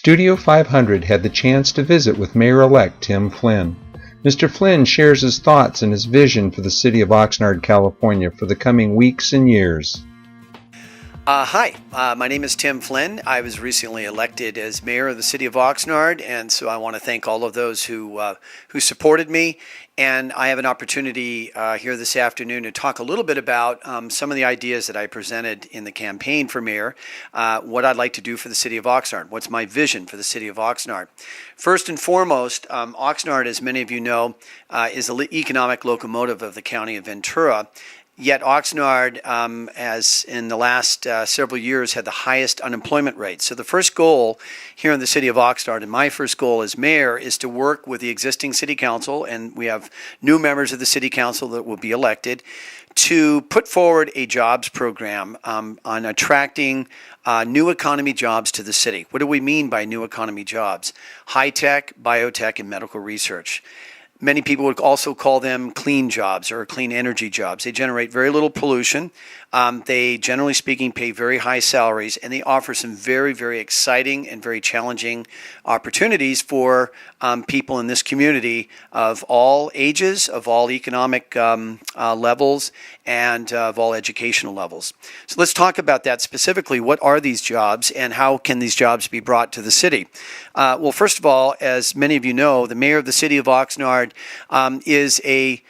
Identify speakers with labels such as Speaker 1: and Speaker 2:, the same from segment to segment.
Speaker 1: Studio 500 had the chance to visit with Mayor-elect Tim Flynn. Mr. Flynn shares his thoughts and his vision for the city of Oxnard, California for the coming weeks and years.
Speaker 2: Hi, my name is Tim Flynn. I was recently elected as mayor of the city of Oxnard, and so I want to thank all of those who supported me. And I have an opportunity here this afternoon to talk a little bit about some of the ideas that I presented in the campaign for mayor, what I'd like to do for the city of Oxnard, what's my vision for the city of Oxnard. First and foremost, Oxnard, as many of you know, is the economic locomotive of the county of Ventura. Yet Oxnard has, in the last several years, had the highest unemployment rate. So the first goal here in the city of Oxnard, and my first goal as mayor, is to work with the existing city council, and we have new members of the city council that will be elected, to put forward a jobs program on attracting new economy jobs to the city. What do we mean by new economy jobs? High-tech, biotech, and medical research. Many people would also call them clean jobs or clean energy jobs. They generate very little pollution. They, generally speaking, pay very high salaries, and they offer some very, very exciting and very challenging opportunities for people in this community of all ages, of all economic levels, and of all educational levels. So let's talk about that specifically. What are these jobs, and how can these jobs be brought to the city? Well, first of all, as many of you know, the mayor of the city of Oxnard is a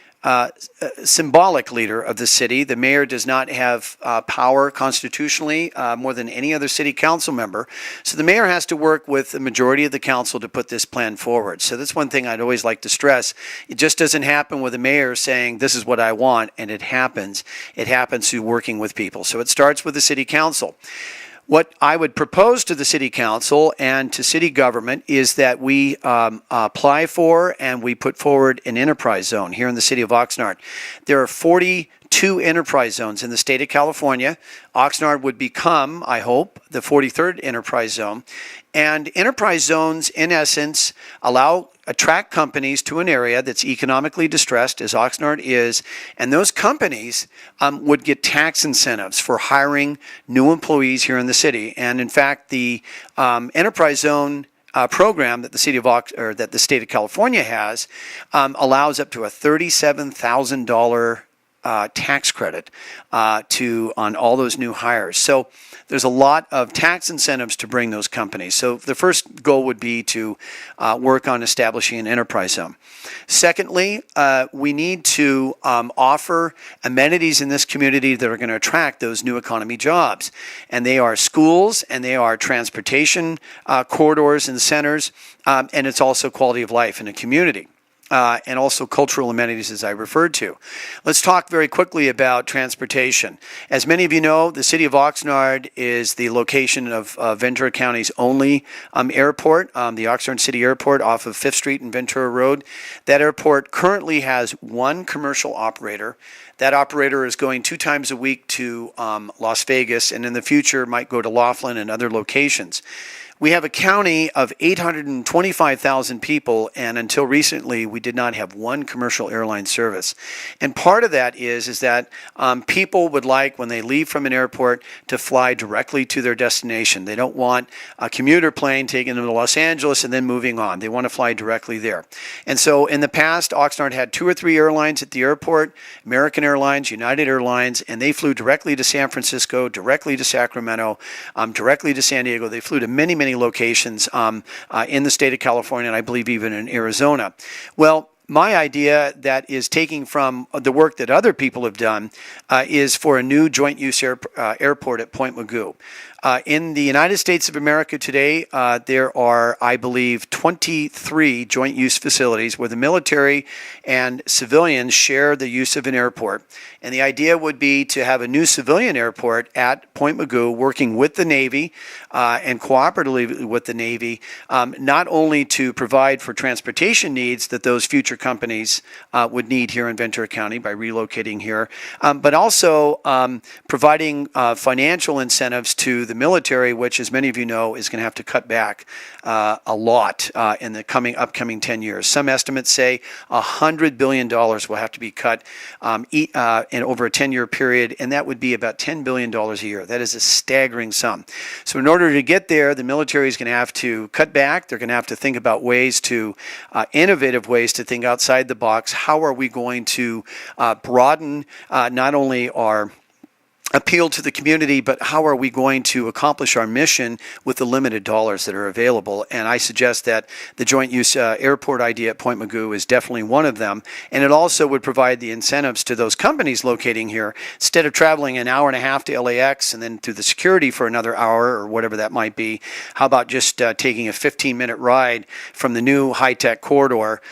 Speaker 2: symbolic leader of the city. The mayor does not have power constitutionally more than any other city council member. So the mayor has to work with the majority of the council to put this plan forward. So that's one thing I'd always like to stress. It just doesn't happen with the mayor saying, this is what I want, and it happens. It happens through working with people. So it starts with the city council. What I would propose to the city council and to city government is that we apply for and we put forward an enterprise zone here in the city of Oxnard. There are 42 enterprise zones in the state of California. Oxnard would become, I hope, the 43rd enterprise zone. And enterprise zones, in essence, attract companies to an area that's economically distressed, as Oxnard is, and those companies would get tax incentives for hiring new employees here in the city. And in fact, the enterprise zone program that the city of that the state of California has allows up to a $37,000 tax credit on all those new hires. So there's a lot of tax incentives to bring those companies. So the first goal would be to work on establishing an enterprise zone. Secondly, we need to offer amenities in this community that are going to attract those new economy jobs. And they are schools, and they are transportation corridors and centers, and it's also quality of life in a community. And also cultural amenities, as I referred to. Let's talk very quickly about transportation. As many of you know, the city of Oxnard is the location of Ventura County's only airport, the Oxnard City Airport off of 5th Street and Ventura Road. That airport currently has one commercial operator. That operator is going 2 times a week to Las Vegas, and in the future might go to Laughlin and other locations. We have a county of 825,000 people, and until recently, we did not have one commercial airline service. And part of that is that people would like, when they leave from an airport, to fly directly to their destination. They don't want a commuter plane taking them to Los Angeles and then moving on. They want to fly directly there. And so in the past, Oxnard had 2 or 3 airlines at the airport, American Airlines, United Airlines, and they flew directly to San Francisco, directly to Sacramento, directly to San Diego. They flew to many, many locations in the state of California, and I believe even in Arizona. Well, my idea that is taking from the work that other people have done is for a new joint use airport at Point Mugu. In the United States of America today, there are, I believe, 23 joint use facilities where the military and civilians share the use of an airport. And the idea would be to have a new civilian airport at Point Mugu, working with the Navy and cooperatively with the Navy, not only to provide for transportation needs that those future companies would need here in Ventura County by relocating here, but also providing financial incentives to the military, which, as many of you know, is going to have to cut back a lot in the upcoming 10 years. Some estimates say $100 billion will have to be cut in over a 10-year period, and that would be about $10 billion a year. That is a staggering sum. So in order to get there, the military is going to have to cut back. They're going to have to think about ways to, innovative ways to think outside the box. How are we going to broaden not only our appeal to the community, but how are we going to accomplish our mission with the limited dollars that are available? And I suggest that the joint use airport idea at Point Mugu is definitely one of them. And it also would provide the incentives to those companies locating here. Instead of traveling an hour and a half to LAX and then through the security for another hour or whatever that might be, how about just taking a 15-minute ride from the new high-tech corridor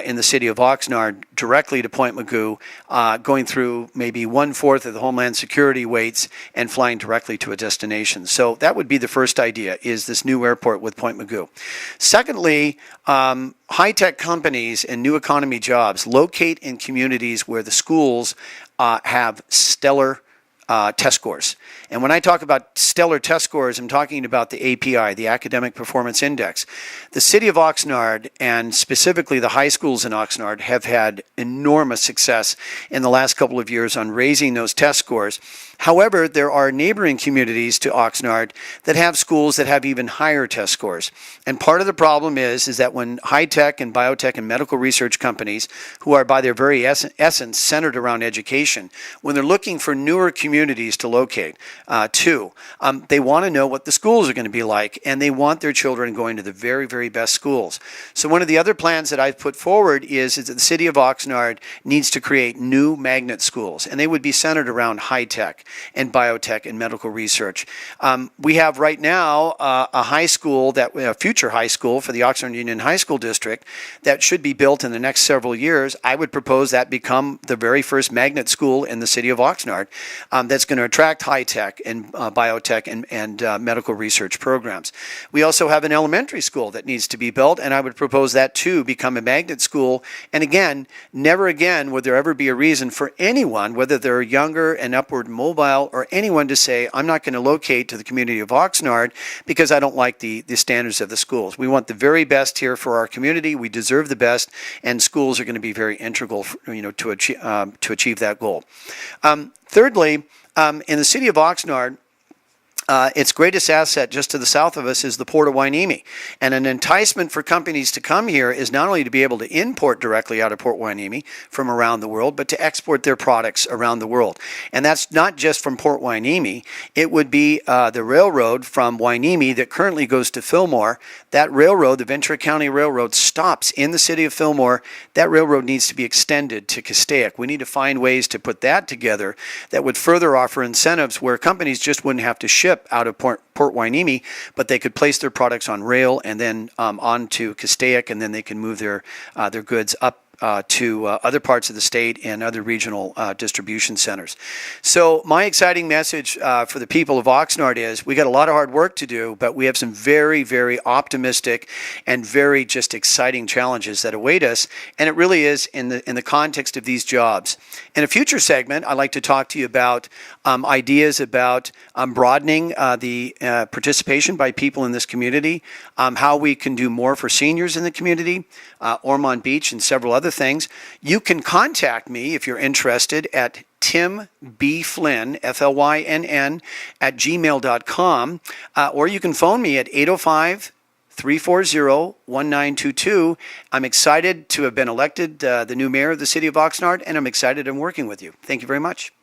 Speaker 2: in the city of Oxnard directly to Point Mugu, going through maybe 1/4 of the Homeland Security waits and flying directly to a destination. So that would be the first idea, is this new airport with Point Mugu. Secondly, high-tech companies and new economy jobs locate in communities where the schools have stellar test scores. And when I talk about stellar test scores, I'm talking about the API, the Academic Performance Index. The city of Oxnard, and specifically the high schools in Oxnard, have had enormous success in the last couple of years on raising those test scores. However, there are neighboring communities to Oxnard that have schools that have even higher test scores. And part of the problem is that when high-tech and biotech and medical research companies, who are by their very essence centered around education, when they're looking for newer communities to locate they want to know what the schools are going to be like, and they want their children going to the very, very best schools. So one of the other plans that I've put forward is that the city of Oxnard needs to create new magnet schools, and they would be centered around high-tech and biotech and medical research. We have right now a high school, a future high school for the Oxnard Union High School District that should be built in the next several years. I would propose that become the very first magnet school in the city of Oxnard that's going to attract high-tech and biotech and medical research programs. We also have an elementary school that needs to be built, and I would propose that too become a magnet school. And again, never again would there ever be a reason for anyone, whether they're younger and upward mobile or anyone, to say, I'm not going to locate to the community of Oxnard because I don't like the standards of the schools. We want the very best here for our community. We deserve the best, and schools are going to be very integral, to achieve that goal. Thirdly, in the city of Oxnard, its greatest asset just to the south of us is the Port of Hueneme. And an enticement for companies to come here is not only to be able to import directly out of Port Hueneme from around the world, but to export their products around the world. And that's not just from Port Hueneme. It would be the railroad from Hueneme that currently goes to Fillmore. That railroad, the Ventura County Railroad, stops in the city of Fillmore. That railroad needs to be extended to Castaic. We need to find ways to put that together that would further offer incentives where companies just wouldn't have to ship out of Port Hueneme, but they could place their products on rail and then onto Castaic, and then they can move their goods up to other parts of the state and other regional distribution centers. So my exciting message for the people of Oxnard is we got a lot of hard work to do, but we have some very, very optimistic and very just exciting challenges that await us. And it really is in the context of these jobs. In a future segment, I'd like to talk to you about ideas about broadening the participation by people in this community, how we can do more for seniors in the community, Ormond Beach and several other things. You can contact me if you're interested at Tim B. Flynn, Flynn, at gmail.com, or you can phone me at 805-340-1922. I'm excited to have been elected the new mayor of the city of Oxnard, and I'm excited I'm working with you. Thank you very much.